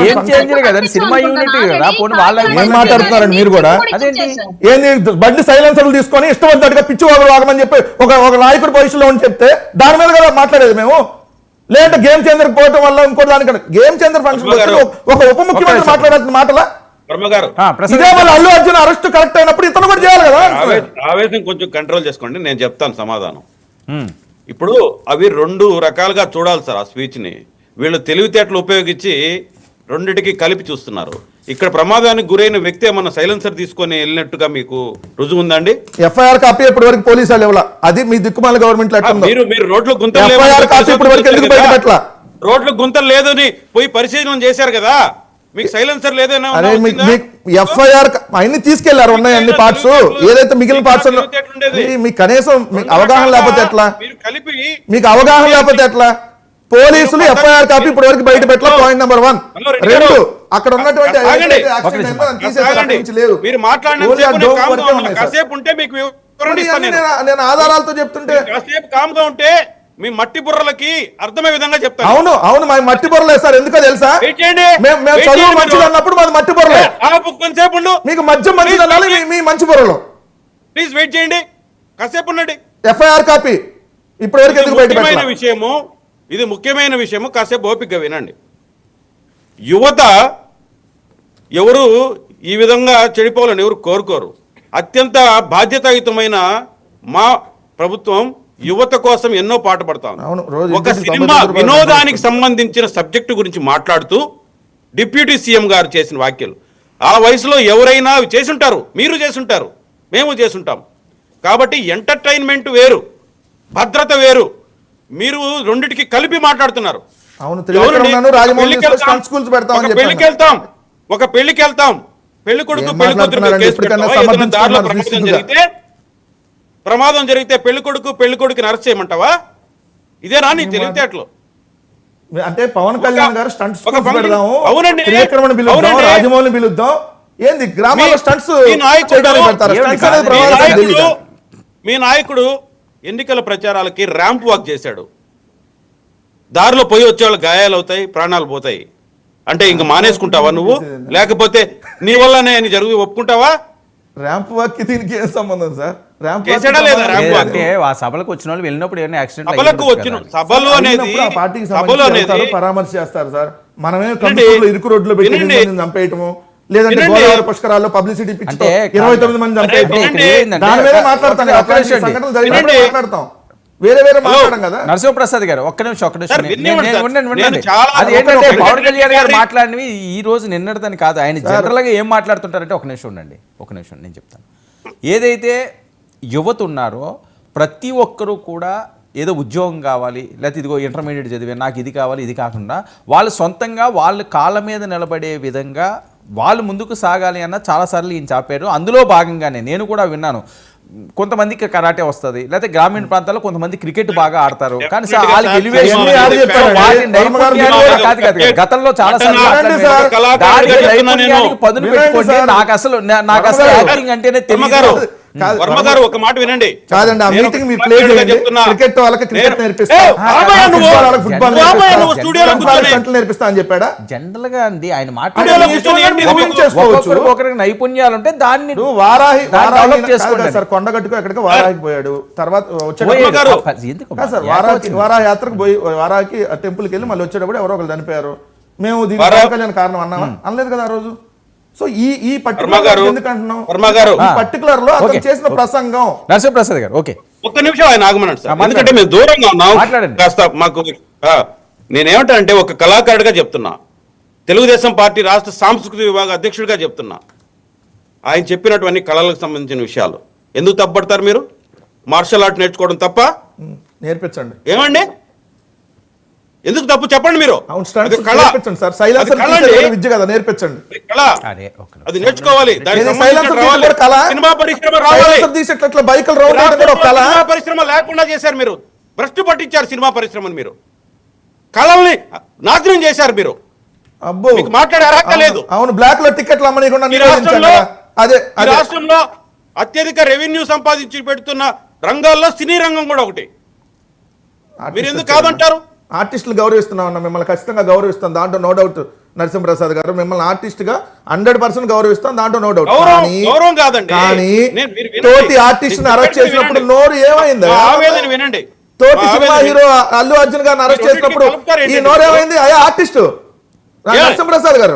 Game changer కదండి, cinema unit కదా. పోనీ వాళ్ళ ఏం మాట్లాడుతున్నారండి మీరు కూడా? అదేంటి ఏంది బండి సైలెన్సర్లు తీసుకొని ఇష్టపడ్డట్టుగా పిచ్చి వాగమని చెప్పి ఒక నాయకుడి పొజిషన్ లో అని చెప్తే దాని మీద కదా మాట్లాడేది మేము. లేదంటే గేమ్ చేంజర్ పోవటం వల్ల ఇంకో దానికన్నా గేమ్ చేంజర్ ఫంక్షన్ ఒక ఉప ముఖ్యమంత్రి మాట్లాడాల్సిన మాటలా ఇదే మళ్ళీ అల్లు అర్జున్ అరెస్ట్ కరెక్ట్ అయినప్పుడు ఇతను కూడా చేయాలి కదా. ఆవేశం కొంచెం కంట్రోల్ చేసుకోండి, నేను చెప్తాను సమాధానం. ఇప్పుడు అవి రెండు రకాలుగా చూడాలి సార్. ఆ స్పీచ్ ని వీళ్ళు తెలివితేటలు ఉపయోగించి రెండిటికి కలిపి చూస్తున్నారు. ఇక్కడ ప్రమాదానికి గురైన వ్యక్తి ఏమన్నా సైలెన్సర్ తీసుకొని వెళ్ళినట్టుగా మీకు రుజువు ఉందండి? ఎఫ్ఐఆర్ కాపీ ఇప్పటి వరకు పోలీసు వాళ్ళు ఇవ్వాల, అది మీ దిక్కుమాల గవర్నమెంట్ మీరు రోడ్లో రోడ్లు గుంతలు లేదని పోయి పరిశీలన చేశారు కదా, మీకు సైలెన్సర్ లేదైనా ఎఫ్ఐఆర్ అన్ని తీసుకెళ్లారు, ఉన్నాయి అన్ని పార్ట్స్, ఏదైతే మిగిలిన పార్ట్స్ మీకు కనీసం అవగాహన లేకపోతే ఎట్లా? మీకు అవగాహన లేకపోతే ఎట్లా? పోలీసులు ఎఫ్ఐఆర్ కాపీ ఇప్పటి వరకు బయట పెట్టలే. Point number 1. 2, అక్కడ ఉన్నటువంటి నేను ఆధారాలతో చెప్తుంటే కామ్గా ఉంటే మీ మట్టి బుర్రలకి అర్థమయ్యే విధంగా చెప్తాను. అవును అవును, మా మట్టి బుర్రలే సార్. ఎందుకో తెలుసా? మేము చదువు మంచిది అన్నప్పుడు మాది మట్టి బుర్రలే, కొంతసేపు మీకు మద్యం మంచిది అనాలి మీ మంచి బుర్రలో. ప్లీజ్ వెయిట్ చేయండి, కాసేపు ఉండండి. ఎఫ్ఐఆర్ కాపీ ఇప్పటి వరకు ఎందుకు బయట పెట్టలేదు? విషయము ఇది ముఖ్యమైన విషయము, కాసేపు ఓపికగా వినండి. యువత ఎవరు ఈ విధంగా చెడిపోవాలని ఎవరు కోరుకోరు. అత్యంత బాధ్యతాయుతమైన మా ప్రభుత్వం యువత కోసం ఎన్నో పాటు పడతాం. ఒక సినిమా వినోదానికి సంబంధించిన సబ్జెక్టు గురించి మాట్లాడుతూ డిప్యూటీ సీఎం గారు చేసిన వ్యాఖ్యలు, ఆ వయసులో ఎవరైనా చేసుంటారు, మీరు చేసుంటారు, మేము చేసుంటాం. కాబట్టి ఎంటర్టైన్మెంట్ వేరు, భద్రత వేరు. మీరు రెండిటికి కలిపి మాట్లాడుతున్నారు. ఒక పెళ్లికి వెళ్తాం, పెళ్లి కొడుకు పెళ్లి కూతురు దారిలో ప్రమాదం జరిగితే పెళ్లి కొడుకు పెళ్లి కొడుకుని అరెస్ట్ చేయమంటావా? ఇదేనా నీ తెలివితేటలు? అంటే పవన్ కళ్యాణ్ గారు స్టంట్స్ పెడదాము, రాజమౌళిని పిలుద్దాం, ఏంది గ్రామాల్లో స్టంట్స్? మీ నాయకుడు ఎన్నికల ప్రచారాలకి ర్యాంప్ వాక్ చేశాడు. దారిలో పోయి వచ్చేవాళ్ళు గాయాలు అవుతాయి, ప్రాణాలు పోతాయి. అంటే ఇంక మానేసుకుంటావా నువ్వు? లేకపోతే నీ వల్లనే అని జరిగి ఒప్పుకుంటావా? ర్యాంప్ వాక్ దీనికి ఏం సంబంధం సార్? ర్యాంప్ చేసాడా లేదా? ర్యాంప్ వాక్ సభలకు వచ్చిన వాళ్ళు వెళ్ళినప్పుడు ఏమైనా యాక్సిడెంట్ సభలు అనేది పార్టీకి సంబంధించి పరామర్శ చేస్తారు సార్. మనమే ఇరుకు రోడ్లో పెట్టి చంపేయటము, లేదంటే గోదావరి పుష్కరాల్లో పబ్లిసిటీ పిచ్చి 29 మంది చంపేయటం, దాని మీద మాట్లాడతాం. మాట్లాడతాం, వేరే వేరే మాట్లాడడం కదా. నరసింహప్రసాద్ గారు ఒక్క నిమిషం అది ఏంటంటే పవన్ కళ్యాణ్ గారు మాట్లాడినవి ఈ రోజు నిన్నటిదని కాదు, ఆయన జనరల్ గా ఏం మాట్లాడుతుంటారంటే, ఒక నిమిషం ఉండండి, ఒక నిమిషం నేను చెప్తాను. ఏదైతే యువత ఉన్నారో ప్రతి ఒక్కరూ కూడా ఏదో ఉద్యోగం కావాలి, లేకపోతే ఇదిగో ఇంటర్మీడియట్ చదివే నాకు ఇది కావాలి, ఇది కాకుండా వాళ్ళు సొంతంగా వాళ్ళ కాళ్ళ మీద నిలబడే విధంగా వాళ్ళు ముందుకు సాగాలి అన్న చాలాసార్లు ఈయన చెప్పారు. అందులో భాగంగానే నేను కూడా విన్నాను, కొంతమందికి కరాటే వస్తుంది, లేకపోతే గ్రామీణ ప్రాంతాల్లో కొంతమంది క్రికెట్ బాగా ఆడతారు, కానీ గతంలో చాలా పదును పెట్టుకోండి. నాకు అసలు యాక్టింగ్ అంటేనే తెలియదు. వర్మ గారు ఒక మాట వినండి. కాదండి, ఆ మీటింగ్ మీ ప్లే చేయండి. క్రికెట్ వాళ్ళకి క్రికెట్ నేర్పిస్తా, ఫుట్బాల్ నేర్పిస్తా అని చెప్పాడా? జనరల్ గా అండి ఆయన ఒకరికి నైపుణ్యాలు ఉంటే దాన్ని వారాహి సార్ కొండగట్టుకు ఎక్కడికి వారాహికి పోయాడు, తర్వాత వారాహి యాత్రకు పోయి వారాహికి టెంపుల్కి వెళ్ళి మళ్ళీ వచ్చేటప్పుడు ఎవరో ఒకరు చనిపోయారు. మేము దీనికి కారణం అన్నామా? అనలేదు కదా ఆ రోజు. సో ఈ పర్టికులర్ లో అతను చేసిన ప్రసంగం. నరసింహప్రసాద్ గారు ఓకే ఒక్క నిమిషం ఆయన ఆగమన్నాడు సార్, ఎందుకంటే మేము దూరంగా ఉన్నాం కాస్త మాకు. నేనేమంటానంటే ఒక కళాకారుడిగా చెప్తున్నా, తెలుగుదేశం పార్టీ రాష్ట్ర సాంస్కృతిక విభాగ అధ్యక్షుడిగా చెప్తున్నా, ఆయన చెప్పినటువంటి కళలకు సంబంధించిన విషయాలు ఎందుకు తప్పబడతారు మీరు? మార్షల్ ఆర్ట్ నేర్చుకోవడం తప్ప? నేర్పించండి. ఏమండి ఎందుకు తప్పు చెప్పండి మీరు? అది నేర్చుకోవాలి, సినిమా పరిశ్రమ రావాలి. సినిమా పరిశ్రమ లేకుండా చేశారు మీరు, భ్రష్టు పట్టించారు సినిమా పరిశ్రమను, మీరు కళల్ని నాశనం చేశారు మీరు. అబ్బో, మాట్లాడే అర్హత లేదు. అవును, బ్లాక్ లో టికెట్లు రాష్ట్రంలో అత్యధిక రెవెన్యూ సంపాదించి పెడుతున్న రంగాల్లో సినీ రంగం కూడా ఒకటి. మీరు ఎందుకు కాదంటారు? ఆర్టిస్టులు గౌరవిస్తున్నాం, మిమ్మల్ని ఖచ్చితంగా గౌరవిస్తాం, దాంట్లో నో డౌట్. నరసింహప్రసాద్ గారు, మిమ్మల్ని ఆర్టిస్ట్ గా 100% గౌరవిస్తాం, దాంట్లో నో డౌట్. గౌరవం కాదండి. కానీ మీరు వినండి. తోటి ఆర్టిస్ట్ ని అరెస్ట్ చేసినప్పుడు నోరు ఏమైంది? ఆవేదన వినండి. తోటి సినిమా హీరో అల్లు అర్జున్ గారిని అరెస్ట్ చేసినప్పుడు ఈ నోరు ఏమైంది? అయ్యా ఆర్టిస్ట్ నరసింహప్రసాద్ గారు